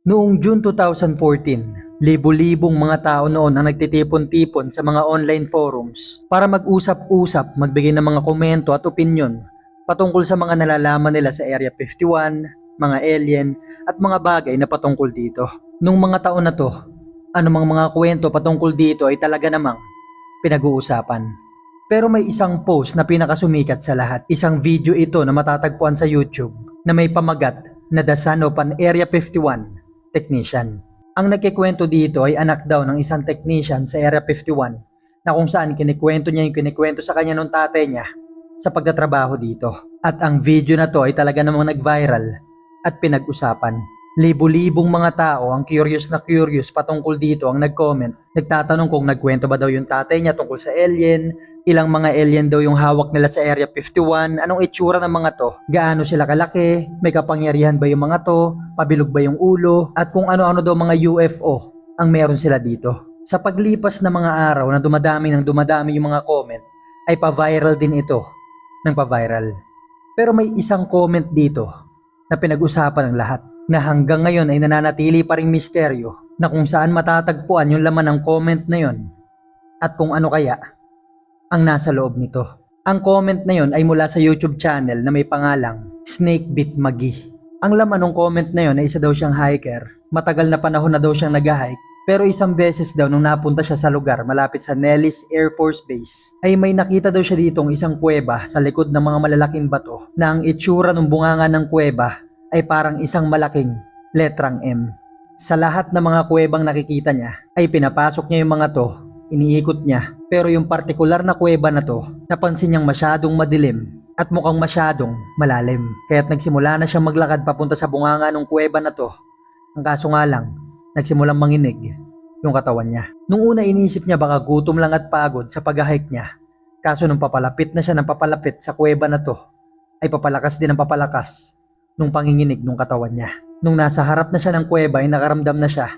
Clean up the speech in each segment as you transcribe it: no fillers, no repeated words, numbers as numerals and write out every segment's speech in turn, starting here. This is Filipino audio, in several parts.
Noong June 2014, libo-libong mga tao noon ang nagtitipon-tipon sa mga online forums para mag-usap-usap, magbigay ng mga komento at opinyon patungkol sa mga nalalaman nila sa Area 51, mga alien at mga bagay na patungkol dito. Nung mga taon na to, anumang mga kwento patungkol dito ay talaga namang pinag-uusapan. Pero may isang post na pinakasumikat sa lahat. Isang video ito na matatagpuan sa YouTube na may pamagat na The Son of an Area 51 technician. Ang nagkikwento dito ay anak daw ng isang technician sa Area 51 na kung saan kinikwento niya yung kinikwento sa kanya ng tatay niya sa pagtatrabaho dito. At ang video na to ay talaga namang nag-viral at pinag-usapan. Libo-libong mga tao ang curious na curious patungkol dito ang nag-comment. Nagtatanong kung nagkwento ba daw yung tatay niya tungkol sa alien, ilang mga alien daw yung hawak nila sa Area 51, anong itsura ng mga to, gaano sila kalaki, may kapangyarihan ba yung mga to, pabilog ba yung ulo, at kung ano-ano daw mga UFO ang meron sila dito. Sa paglipas ng mga araw na dumadami yung mga comment, ay pa-viral din ito ng pa-viral. Pero may isang comment dito na pinag-usapan ng lahat na hanggang ngayon ay nananatili pa ring misteryo na kung saan matatagpuan yung laman ng comment na yon at kung ano kaya ang nasa loob nito. Ang comment na yon ay mula sa YouTube channel na may pangalang Snakebit Magi. Ang laman ng comment na yon ay isa daw siyang hiker. Matagal na panahon na daw siyang nag-hike, pero isang beses daw nung napunta siya sa lugar malapit sa Nellis Air Force Base ay may nakita daw siya ditong isang kuweba sa likod ng mga malalaking bato na ang itsura ng bunganga ng kuweba ay parang isang malaking letrang M. Sa lahat ng mga kuwebang nakikita niya ay pinapasok niya yung mga to, iniikot niya. Pero yung partikular na kuweba na to, napansin niyang masyadong madilim at mukhang masyadong malalim. Kaya't nagsimula na siyang maglakad papunta sa bunganga ng kuweba na to. Ang kaso nga lang, nagsimulang manginig yung katawan niya. Nung una inisip niya baka gutom lang at pagod sa pag-hike niya. Kaso nung papalapit na siya ng papalapit sa kuweba na to, ay papalakas din ang papalakas nung panginginig nung katawan niya. Nung nasa harap na siya ng kuweba ay nakaramdam na siya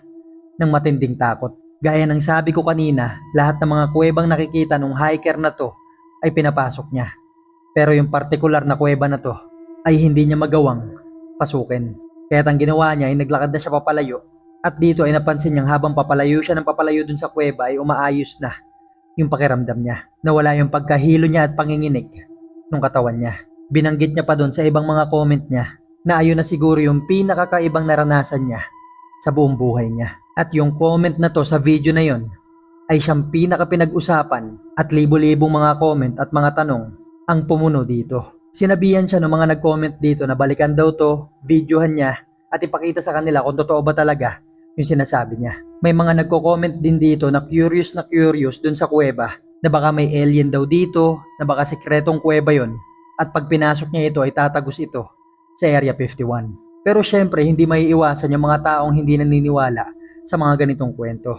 ng matinding takot. Gaya ng sabi ko kanina, lahat ng mga kuwebang nakikita nung hiker na to ay pinapasok niya. Pero yung partikular na kuweba na to ay hindi niya magawang pasukin. Kaya ang ginawa niya ay naglakad na siya papalayo. At dito ay napansin niyang habang papalayo siya ng papalayo dun sa kuweba ay umaayos na yung pakiramdam niya. Nawala yung pagkahilo niya at panginginig nung katawan niya. Binanggit niya pa dun sa ibang mga comment niya na ayun na siguro yung pinakakaibang naranasan niya sa buong buhay niya. At yung comment na to sa video na yon ay siyang pinaka-pinag-usapan at libo-libong mga comment at mga tanong ang pumuno dito. Sinabihan siya ng mga nag-comment dito na balikan daw to, videohan niya at ipakita sa kanila kung totoo ba talaga yung sinasabi niya. May mga nagko-comment din dito na curious dun sa kuweba na baka may alien daw dito, na baka sekretong kuweba yon at pag pinasok niya ito ay tatagos ito sa Area 51. Pero syempre hindi maiiwasan yung mga taong hindi naniniwala sa mga ganitong kwento.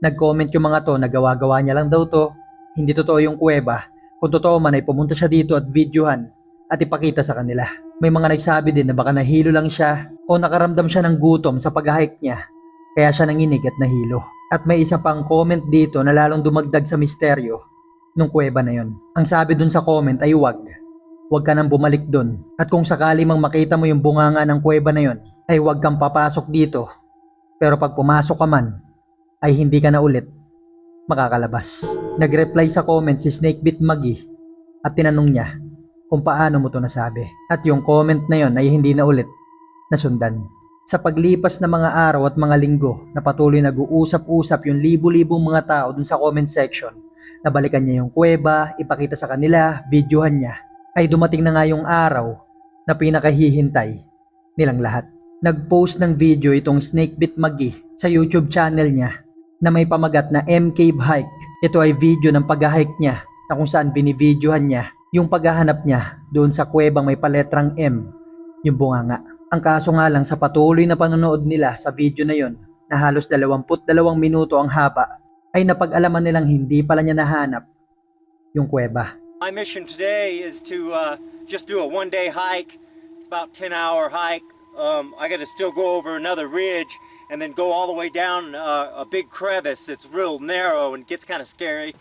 Nag-comment yung mga to na gawa-gawa niya lang daw to, hindi totoo yung kuweba. Kung totoo man ay pumunta siya dito at videohan at ipakita sa kanila. May mga nagsabi din na baka nahilo lang siya o nakaramdam siya ng gutom sa pag-hike niya kaya siya nanginig at nahilo. At may isa pang comment dito na lalong dumagdag sa misteryo nung kuweba na yon. Ang sabi dun sa comment ay Huwag ka nang bumalik dun. At kung sakali mang makita mo yung bunganga ng kuweba na yon, ay huwag kang papasok dito. Pero pag pumasok ka man, ay hindi ka na ulit makakalabas. Nag-reply sa comment si Snakebit Magi at tinanong niya kung paano mo to nasabi. At yung comment na yon ay hindi na ulit nasundan. Sa paglipas ng mga araw at mga linggo na patuloy nag-uusap-usap yung libo-libong mga tao dun sa comment section, nabalikan niya yung kuweba, ipakita sa kanila, videohan niya, ay dumating na nga yung araw na pinakahihintay nilang lahat. Nag-post ng video itong Snakebit Magi sa YouTube channel niya na may pamagat na M Cave Hike. Ito ay video ng pag-hike niya na kung saan binivideohan niya yung paghahanap niya doon sa kuwebang may paletrang M, yung bunganga. Ang kaso nga lang sa patuloy na panonood nila sa video na yon na halos 22 minuto ang haba ay napag-alaman nilang hindi pala niya nahanap yung kuweba. My mission today is to just do a one-day hike. It's about 10-hour hike. I got to still go over another ridge and then go all the way down a big crevice that's real narrow and gets kind of scary.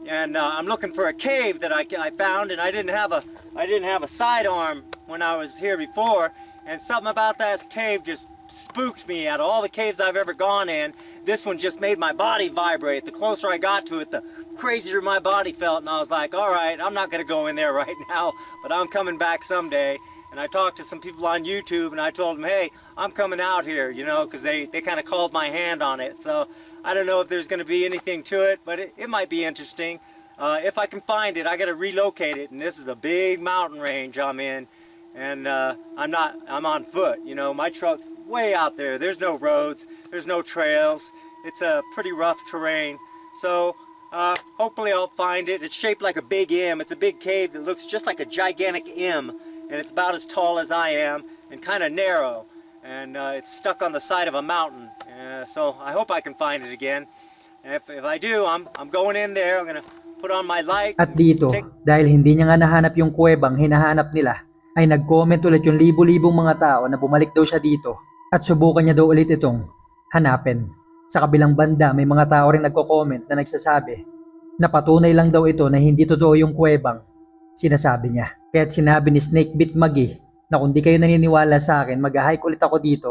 I'm looking for a cave that I found, and I didn't have a sidearm when I was here before, And something about that cave just spooked me. Out of all the caves I've ever gone in, this one just made my body vibrate. The closer I got to it, the crazier my body felt. And I was like, all right, I'm not going to go in there right now, but I'm coming back someday. And I talked to some people on YouTube and I told them, hey, I'm coming out here, you know, because they kind of called my hand on it. So I don't know if there's going to be anything to it, but it might be interesting. If I can find it, I got to relocate it. And this is a big mountain range I'm in. And I'm on foot, you know, my truck's way out there. There's no roads, there's no trails. It's a pretty rough terrain. So hopefully I'll find it. It's shaped like a big M. It's a big cave that looks just like a gigantic M. And it's about as tall as I am and kind of narrow. And it's stuck on the side of a mountain. So I hope I can find it again. And if I do, I'm going in there. I'm gonna put on my light. At dito, dahil hindi niya nga nahanap yung kuwebang hinahanap nila, ay nag-comment ulit yung libo-libong mga tao na bumalik daw siya dito at subukan niya daw ulit itong hanapin. Sa kabilang banda, may mga tao rin nagko-comment na nagsasabi na patunay lang daw ito na hindi totoo yung kuwebang sinasabi niya. Kaya't sinabi ni Snakebit Magi na kung di kayo naniniwala sa akin, mag-hike ulit ako dito,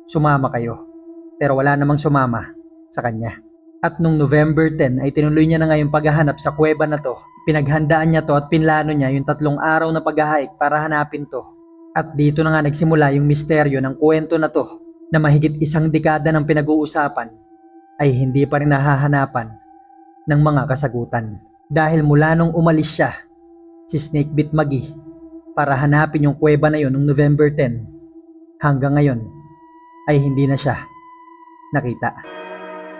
sumama kayo. Pero wala namang sumama sa kanya. At nung November 10 ay tinuloy niya na nga yung paghahanap sa kuweba na to. Pinaghandaan niya to at pinlano niya yung 3 araw na pag-hike para hanapin to. At dito na nga nagsimula yung misteryo ng kwento na to na mahigit 1 dekada ng pinag-uusapan ay hindi pa rin nahahanapan ng mga kasagutan. Dahil mula nung umalis siya, si Snakebit Magi, para hanapin yung kuweba na yun noong November 10, hanggang ngayon ay hindi na siya nakita.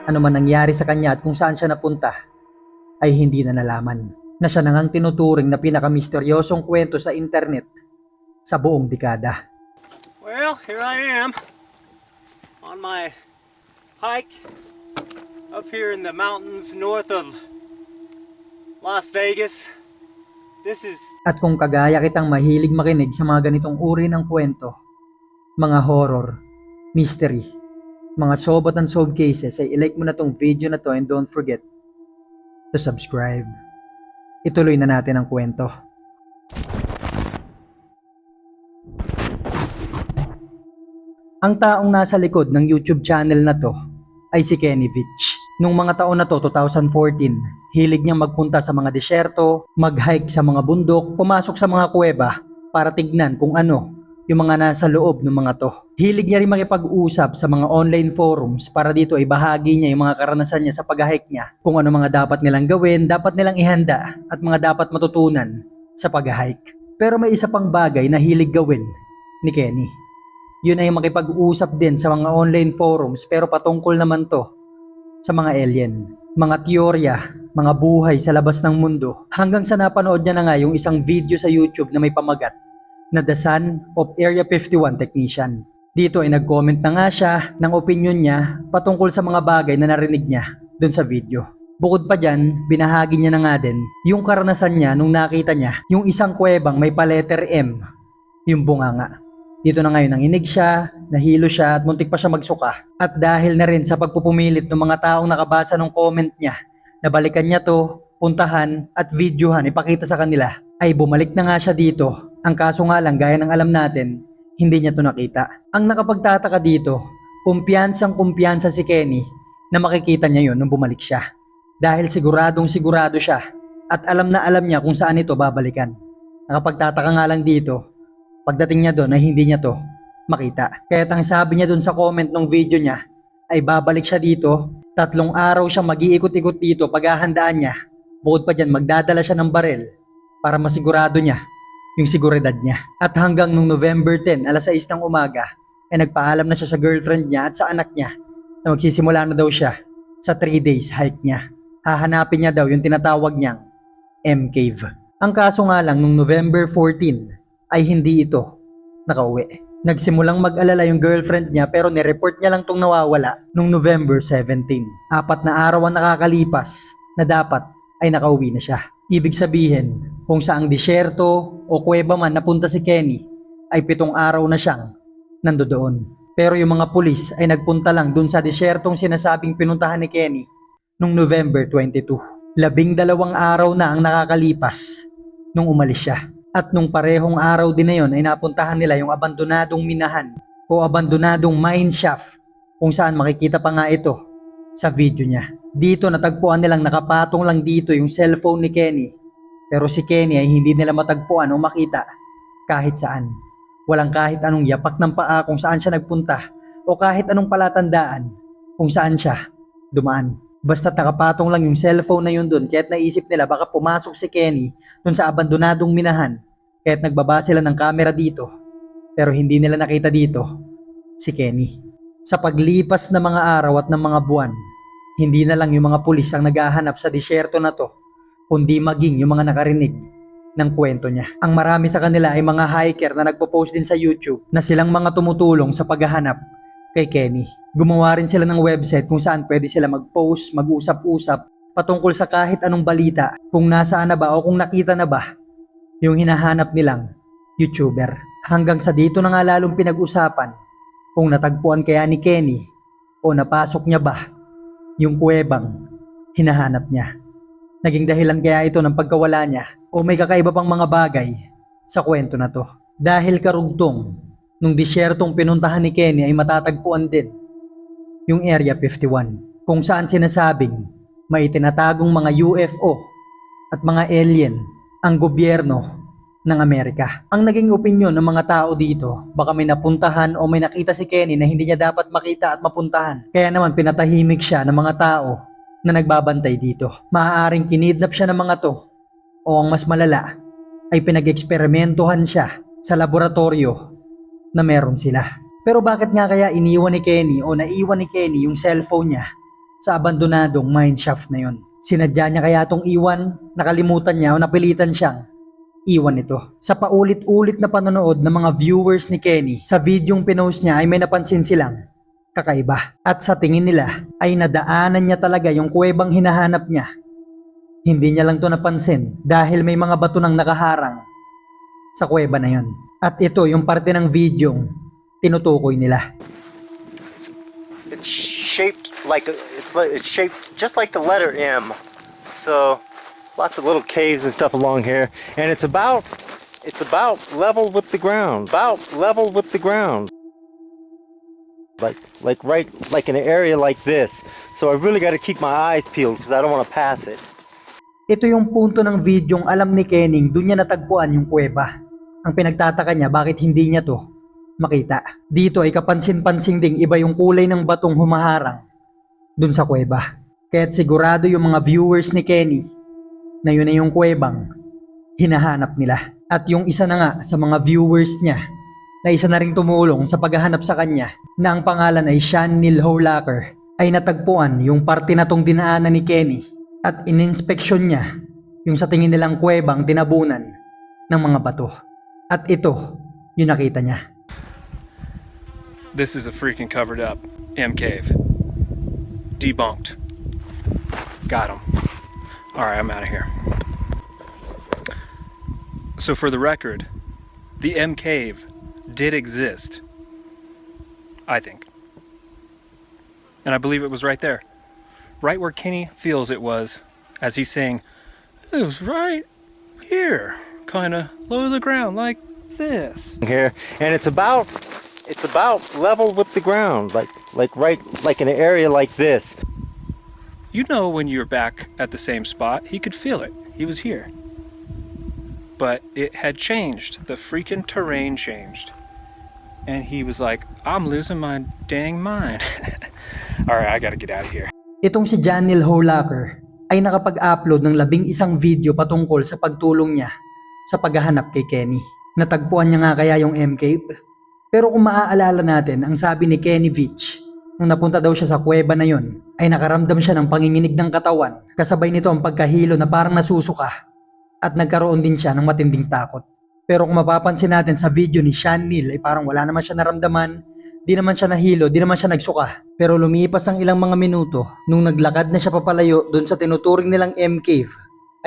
Ano man nangyari sa kanya at kung saan siya napunta ay hindi na nalaman. Na siya nang tinuturing na pinakamisteryosong kwento sa internet sa buong dekada. Well, here I am on my hike up here in the mountains north of Las Vegas. This is... At kung kagaya kitang mahilig makinig sa mga ganitong uri ng kwento, mga horror, mystery, mga sobat and sob cases, ay ilike mo na tong video na to and don't forget to subscribe. Ituloy na natin ang kwento. Ang taong nasa likod ng YouTube channel na to ay si Kenny Vitch. Nung mga taon na to, 2014, hilig niyang magpunta sa mga disyerto, mag-hike sa mga bundok, pumasok sa mga kuweba para tignan kung ano yung mga nasa loob ng mga to. Hilig niya rin makipag-usap sa mga online forums para dito ay bahagi niya yung mga karanasan niya sa pag-hike niya. Kung ano mga dapat nilang gawin, dapat nilang ihanda at mga dapat matutunan sa pag-hike. Pero may isa pang bagay na hilig gawin ni Kenny. Yun ay makipag-usap din sa mga online forums pero patungkol naman to sa mga alien, mga teorya, mga buhay sa labas ng mundo. Hanggang sa napanood niya na nga yung isang video sa YouTube na may pamagat na The Son of Area 51 Technician. Dito ay nag-comment na nga siya ng opinion niya patungkol sa mga bagay na narinig niya dun sa video. Bukod pa dyan, binahagi niya na nga din yung karanasan niya nung nakita niya yung isang kuwebang may pa-letter M, yung bunganga. Dito na ngayon nanginig siya, nahilo siya at muntik pa siya magsuka. At dahil na rin sa pagpupumilit ng mga taong nakabasa ng comment niya, na balikan niya to, puntahan at videohan, ipakita sa kanila, ay bumalik na nga siya dito. Ang kaso nga lang, gaya ng alam natin, hindi niya to nakita. Ang nakapagtataka dito, kumpiyansang-kumpiyansa si Kenny na makikita niya yun nung bumalik siya. Dahil siguradong sigurado siya at alam na alam niya kung saan ito babalikan. Nakapagtataka nga lang dito, pagdating niya doon ay hindi niya to makita. Kaya ang sabi niya doon sa comment ng video niya ay babalik siya dito, 3 araw siya mag-iikot-ikot dito paghahandaan niya. Bukod pa dyan, magdadala siya ng barel para masigurado niya yung seguridad niya. At hanggang nung November 10, alas 6 ng umaga, ay nagpaalam na siya sa girlfriend niya at sa anak niya na magsisimula na daw siya sa 3 days hike niya. Hahanapin niya daw yung tinatawag niyang M-Cave. Ang kaso nga lang, nung November 14 ay hindi ito nakauwi. Nagsimulang mag-alala yung girlfriend niya pero nireport niya lang tong nawawala nung November 17. 4 na araw ang nakakalipas na dapat ay nakauwi na siya. Ibig sabihin, kung saang disyerto o kuweba man napunta si Kenny, ay 7 araw na siyang nandoon. Pero yung mga pulis ay nagpunta lang dun sa disyertong sinasabing pinuntahan ni Kenny nung November 22. 12 araw na ang nakakalipas nung umalis siya. At nung parehong araw din na yon ay napuntahan nila yung abandonadong minahan o abandonadong mine shaft kung saan makikita pa nga ito sa video niya. Dito natagpuan nilang nakapatong lang dito yung cellphone ni Kenny, pero si Kenny ay hindi nila matagpuan o makita kahit saan. Walang kahit anong yapak ng paa kung saan siya nagpunta o kahit anong palatandaan kung saan siya dumaan. Basta't nakapatong lang yung cellphone na yun doon, kaya't naisip nila baka pumasok si Kenny doon sa abandonadong minahan, kaya't nagbaba sila ng camera dito, pero hindi nila nakita dito si Kenny. Sa paglipas ng mga araw at ng mga buwan, hindi na lang yung mga pulis ang naghahanap sa disyerto na to, kundi maging yung mga nakarinig ng kwento niya. Ang marami sa kanila ay mga hiker na nagpo-post din sa YouTube na silang mga tumutulong sa paghahanap kay Kenny. Gumawa rin sila ng website kung saan pwede sila mag-post, mag-usap-usap patungkol sa kahit anong balita, kung nasaan na ba o kung nakita na ba yung hinahanap nilang YouTuber. Hanggang sa dito na nga lalong pinag-usapan kung natagpuan kaya ni Kenny o napasok niya ba yung kuwebang hinahanap niya. Naging dahilan kaya ito ng pagkawala niya o may kakaiba pang mga bagay sa kwento na to. Dahil karugtong nung disyertong pinuntahan ni Kenny ay matatagpuan din yung Area 51 kung saan sinasabing may tinatagong mga UFO at mga alien ang gobyerno ng Amerika. Ang naging opinyon ng mga tao dito, baka may napuntahan o may nakita si Kenny na hindi niya dapat makita at mapuntahan. Kaya naman pinatahimik siya ng mga tao na nagbabantay dito. Maaaring kinidnap siya ng mga to o ang mas malala ay pinag-eksperimentohan siya sa laboratorio na meron sila. Pero bakit nga kaya iniwan ni Kenny o naiwan ni Kenny yung cellphone niya sa abandonadong mine shaft na yun? Sinadya niya kaya itong iwan, nakalimutan niya o napilitan siyang iwan ito? Sa paulit-ulit na panonood ng mga viewers ni Kenny, sa videong pinost niya ay may napansin silang kakaiba. At sa tingin nila ay nadaanan niya talaga yung kuwebang hinahanap niya. Hindi niya lang to napansin dahil may mga bato nang nakaharang sa kuweba na yun. At ito yung parte ng videong tinutukoy nila. It's shaped it's shaped just like the letter M. So lots of little caves and stuff along here, and it's about level with the ground. About level with the ground. Like right like in an area like this. So I really got to keep my eyes peeled because I don't want to pass it. Ito yung punto ng videong alam ni Kenning doon niya natagpuan yung kuweba. Ang pinagtataka niya bakit hindi niya to makita. Dito ay kapansin-pansin ding iba yung kulay ng batong humaharang dun sa kuweba. Kaya't sigurado yung mga viewers ni Kenny na yun na yung kuwebang hinahanap nila. At yung isa na nga sa mga viewers niya na isa na ring tumulong sa paghahanap sa kanya na ang pangalan ay Sean Neil Holaker ay natagpuan yung parte na tong dinaanan ni Kenny at ininspeksyon niya yung sa tingin nilang kuwebang tinabunan ng mga bato. At ito yung nakita niya. This is a freaking covered up M cave. Debunked. Got him. Alright, I'm out of here. So for the record, the M cave did exist. I think. And I believe it was right there. Right where Kenny feels it was, as he's saying, it was right here. Kinda low to the ground, like this. Here, and it's about level with the ground, like right like in an area like this. You know when you're back at the same spot, he could feel it. He was here. But it had changed. The freaking terrain changed. And he was like, I'm losing my dang mind. Alright, I gotta get out of here. Itong si Janil Holaker ay nakapag-upload ng 11 video patungkol sa pagtulong niya sa paghahanap kay Kenny. Natagpuan niya nga kaya yung M-Cave? Pero kung maaalala natin, ang sabi ni Kenny Vich, nung napunta daw siya sa kuweba na yon, ay nakaramdam siya ng panginginig ng katawan. Kasabay nito ang pagkahilo na parang nasusuka at nagkaroon din siya ng matinding takot. Pero kung mapapansin natin sa video ni Sean Neil ay parang wala naman siya naramdaman, di naman siya nahilo, di naman siya nagsuka. Pero lumipas ang ilang mga minuto, nung naglakad na siya papalayo doon sa tinuturing nilang M-Cave,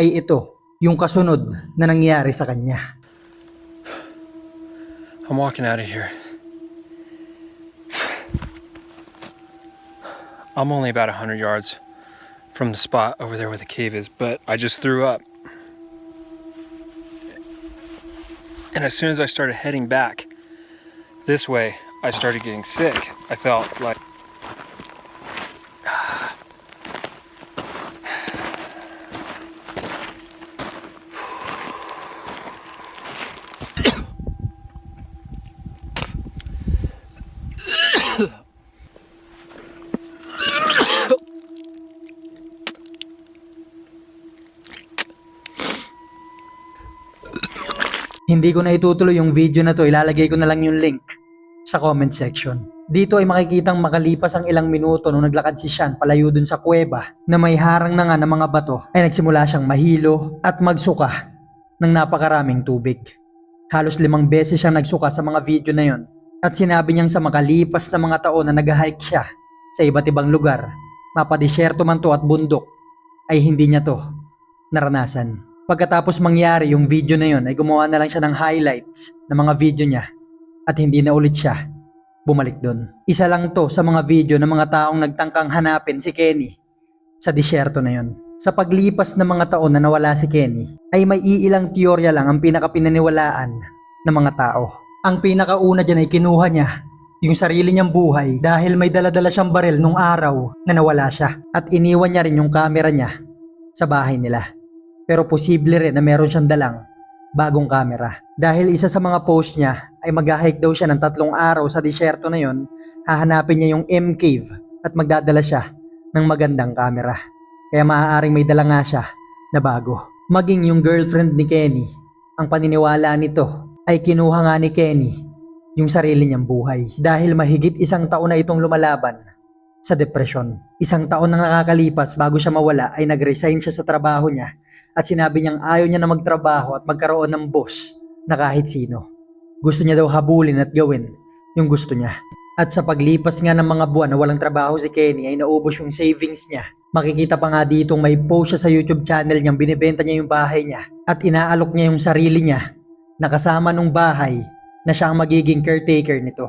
ay ito yung kasunod na nangyari sa kanya. I'm walking out of here. I'm only about 100 yards from the spot over there where the cave is, but I just threw up. And as soon as I started heading back this way, I started getting sick. I felt like Hindi ko na itutuloy yung video na to, ilalagay ko na lang yung link sa comment section. Dito ay makikitang makalipas ang ilang minuto nung naglakad si Sean palayo dun sa kuweba na may harang na nga ng mga bato ay nagsimula siyang mahilo at magsuka ng napakaraming tubig. Halos 5 beses siyang nagsuka sa mga video na yon at sinabi niyang sa makalipas na mga taon na nag-hike siya sa iba't ibang lugar, mapadesyerto man to at bundok, ay hindi niya to naranasan. Pagkatapos mangyari yung video na yon ay gumawa na lang siya ng highlights ng mga video niya at hindi na ulit siya bumalik doon. Isa lang to sa mga video ng mga taong nagtangkang hanapin si Kenny sa disyerto na yon. Sa paglipas ng mga taon na nawala si Kenny ay may iilang teorya lang ang pinakapinaniwalaan ng mga tao. Ang pinakauna dyan ay kinuha niya yung sarili niyang buhay dahil may daladala siyang baril nung araw na nawala siya at iniwan niya rin yung camera niya sa bahay nila. Pero posible rin na meron siyang dalang bagong camera. Dahil isa sa mga post niya ay mag-hike daw siya ng 3 araw sa disyerto na yon, hahanapin niya yung M Cave at magdadala siya ng magandang camera. Kaya maaaring may dala nga siya na bago. Maging yung girlfriend ni Kenny, ang paniniwala nito ay kinuha nga ni Kenny yung sarili niyang buhay. Dahil mahigit 1 taon na itong lumalaban sa depresyon. 1 taon na nakakalipas bago siya mawala ay nag-resign siya sa trabaho niya at sinabi niyang ayaw niya na magtrabaho at magkaroon ng boss na kahit sino. Gusto niya daw habulin at gawin yung gusto niya. At sa paglipas nga ng mga buwan na walang trabaho si Kenny ay naubos yung savings niya. Makikita pa nga ditong may post siya sa YouTube channel niyang binibenta niya yung bahay niya at inaalok niya yung sarili niya na kasama nung bahay na siya ang magiging caretaker nito,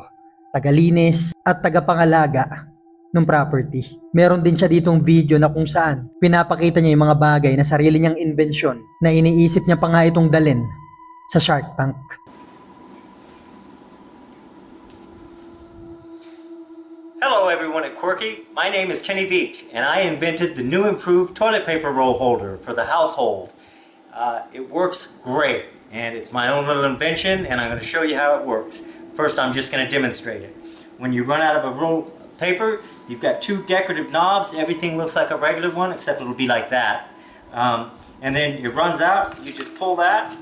tagalinis at tagapangalaga ng property. Meron din siya ditong video na kung saan pinapakita niya yung mga bagay na sarili niyang inbensyon na iniisip niya pa nga itong dalin sa Shark Tank. Hello everyone at Quirky, my name is Kenny Veach and I invented the new improved toilet paper roll holder for the household. It works great and it's my own little invention and I'm going to show you how it works. First I'm just going to demonstrate it. When you run out of a roll of paper, you've got 2 decorative knobs. Everything looks like a regular one except it'll be like that. And then it runs out, you just pull that,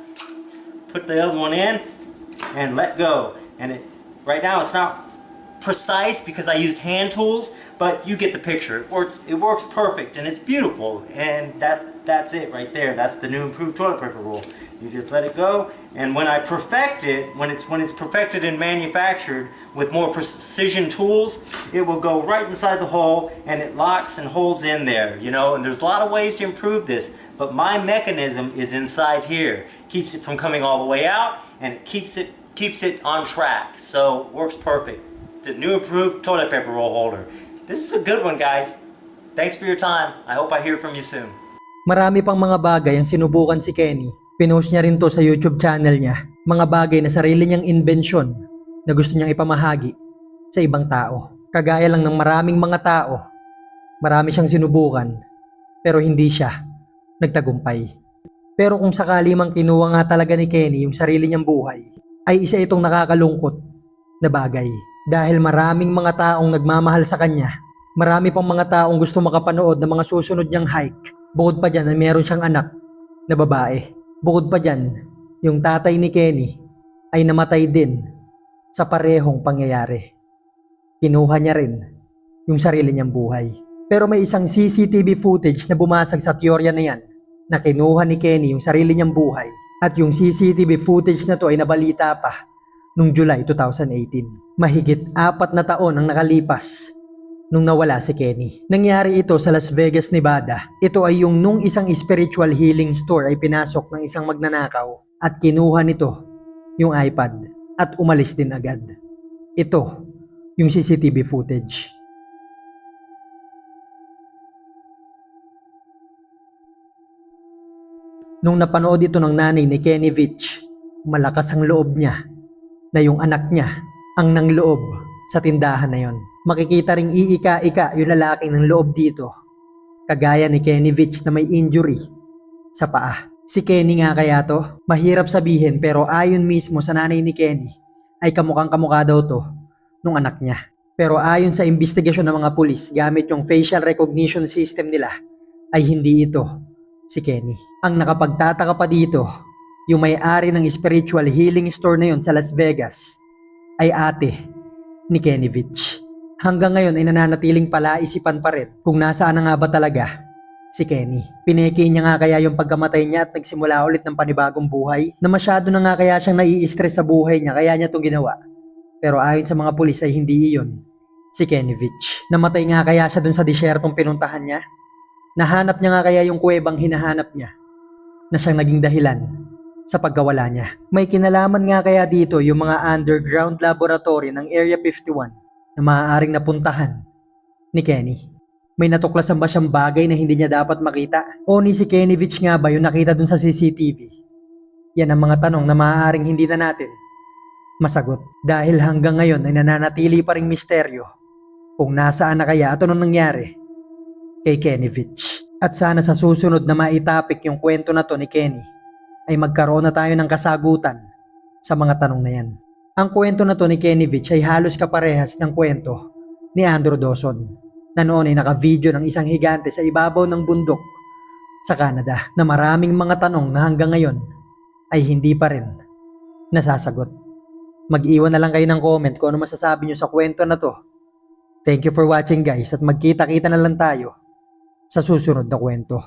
put the other one in and let go. And right now it's not precise because I used hand tools, but you get the picture. It works perfect and it's beautiful, and that's it right there. That's the new improved toilet paper roll. You just let it go, and when I perfect it, when it's perfected and manufactured with more precision tools, it will go right inside the hole and it locks and holds in there, you know. And there's a lot of ways to improve this, but my mechanism is inside here. Keeps it from coming all the way out, and it keeps it on track. So works perfect. The new improved toilet paper roll holder. This is a good one, guys. Thanks for your time. I hope I hear from you soon. Marami pang mga bagay ang sinubukan si Kenny. Pinost niya rin to sa YouTube channel niya. Mga bagay na sarili niyang inbensyon na gusto niyang ipamahagi sa ibang tao. Kagaya lang ng maraming mga tao. Marami siyang sinubukan pero hindi siya nagtagumpay. Pero kung sakali mang kinuha nga talaga ni Kenny yung sarili niyang buhay, ay isa itong nakakalungkot na bagay. Dahil maraming mga taong nagmamahal sa kanya, marami pang mga taong gusto makapanood ng mga susunod niyang hike. Bukod pa dyan ay meron siyang anak na babae. Bukod pa dyan, yung tatay ni Kenny ay namatay din sa parehong pangyayari. Kinuha niya rin yung sarili niyang buhay. Pero may isang CCTV footage na bumasag sa teorya na yan na kinuha ni Kenny yung sarili niyang buhay. At yung CCTV footage na to ay nabalita pa noong July 2018. Mahigit 4 na taon ang nakalipas nung nawala si Kenny. Nangyari ito sa Las Vegas, Nevada. Ito ay yung nung isang spiritual healing store ay pinasok ng isang magnanakaw at kinuha nito yung iPad at umalis din agad. Ito yung CCTV footage. Nung napanood ito ng nanay ni Kenny Veach, malakas ang loob niya na yung anak niya ang nangloob sa tindahan na yon. Makikita ring iika-ika yung lalaking ng loob dito, kagaya ni Kenny Vich na may injury sa paa. Si Kenny nga kaya to? Mahirap sabihin pero ayon mismo sa nanay ni Kenny ay kamukhang kamukha daw to nung anak niya. Pero ayon sa investigasyon ng mga pulis gamit yung facial recognition system nila ay hindi ito si Kenny. Ang nakapagtataka pa dito, yung may-ari ng spiritual healing store na yon sa Las Vegas ay ate ni Kenny Vich. Hanggang ngayon ay nananatiling palaisipan pa rin kung nasaan na nga ba talaga si Kenny. Pineki niya nga kaya yung pagkamatay niya at nagsimula ulit ng panibagong buhay, na masyado na nga kaya siyang nai-stress sa buhay niya kaya niya itong ginawa. Pero ayon sa mga pulis ay hindi iyon si Kenny Vich. Namatay nga kaya siya dun sa disyertong pinuntahan niya? Nahanap niya nga kaya yung kuwebang hinahanap niya na siyang naging dahilan sa pagkawala niya? May kinalaman nga kaya dito yung mga underground laboratory ng Area 51 na maaaring napuntahan ni Kenny? May natuklasan ba siyang bagay na hindi niya dapat makita? O ni si Kenny Vich nga ba yung nakita dun sa CCTV? Yan ang mga tanong na maaaring hindi na natin masagot. Dahil hanggang ngayon ay nananatili pa ring misteryo kung nasaan na kaya at anong nangyari kay Kenny Vich. At sana sa susunod na maitapik yung kwento na to ni Kenny ay magkaroon na tayo ng kasagutan sa mga tanong na yan. Ang kwento na to ni Kenny Vich ay halos kaparehas ng kwento ni Andrew Dawson na noon ay naka-video ng isang higante sa ibabaw ng bundok sa Canada na maraming mga tanong na hanggang ngayon ay hindi pa rin nasasagot. Mag-iwan na lang kayo ng comment kung ano masasabi nyo sa kwento na to. Thank you for watching guys at magkita-kita na lang tayo sa susunod na kwento.